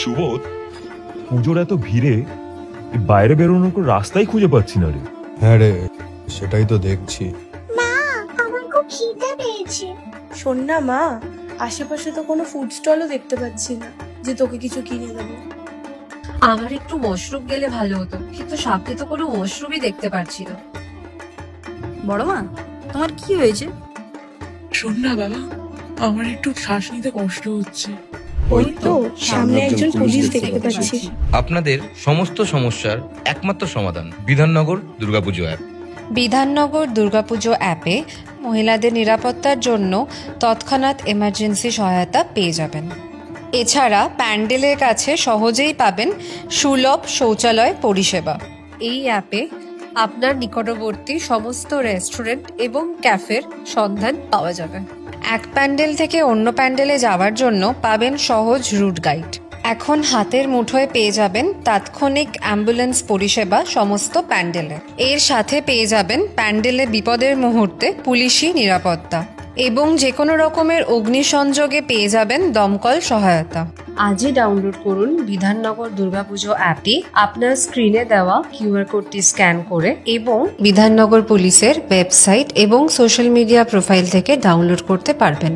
সুবোধ, পুজোর এত ভিড়ে বাইরে বেরোনোর কোনো রাস্তাই খুঁজে পাচ্ছি না রে। হ্যাঁ রে, সেটাই তো দেখছি। মা, আমার খুব খিদে পেয়েছে। শোন না মা, আশেপাশে তো কোনো ফুড স্টলও দেখতে পাচ্ছি না যে তোকে কিছু কিনে দেবো। আমার একটু মশরুম গেলে ভালো হতো, কিন্তু সামনে তো কোনো মশরুমই দেখতে পাচ্ছি না। বড় মা, তোমার কি হয়েছে? শোন না বাবা, আমার একটু শ্বাস নিতে কষ্ট হচ্ছে। ওই তো সামনে একজন পুলিশ দেখতে পাচ্ছি। আপনাদের সমস্ত সমস্যার একমাত্র সমাধান বিধাননগর দুর্গাপুজো অ্যাপ। বিধাননগর দুর্গাপুজো অ্যাপে মহিলাদের নিরাপত্তার জন্য তৎক্ষণাৎ এমার্জেন্সি সহায়তা পেয়ে যাবেন। এছাড়া প্যান্ডেলের কাছে সহজেই পাবেন সুলভ শৌচালয় পরিষেবা। এই অ্যাপে আপনার নিকটবর্তী সমস্ত রেস্টুরেন্ট এবং ক্যাফের সন্ধান পাওয়া যাবে। এক প্যান্ডেল থেকে অন্য প্যান্ডেলে যাওয়ার জন্য পাবেন সহজ রুট গাইড। এখন হাতের মুঠোয় পেয়ে যাবেন তাৎক্ষণিক অ্যাম্বুলেন্স পরিষেবা সমস্ত প্যান্ডেলে। এর সাথে পেয়ে যাবেন প্যান্ডেলে বিপদের মুহূর্তে পুলিশি নিরাপত্তা এবং যে কোনো রকমের অগ্নিসংযোগে পেয়ে যাবেন দমকল সহায়তা। আজই ডাউনলোড করুন বিধাননগর দুর্গাপুজো অ্যাপটি আপনার স্ক্রিনে দেওয়া কিউআর কোডটি স্ক্যান করে এবং বিধাননগর পুলিশের ওয়েবসাইট এবং সোশ্যাল মিডিয়া প্রোফাইল থেকে ডাউনলোড করতে পারবেন।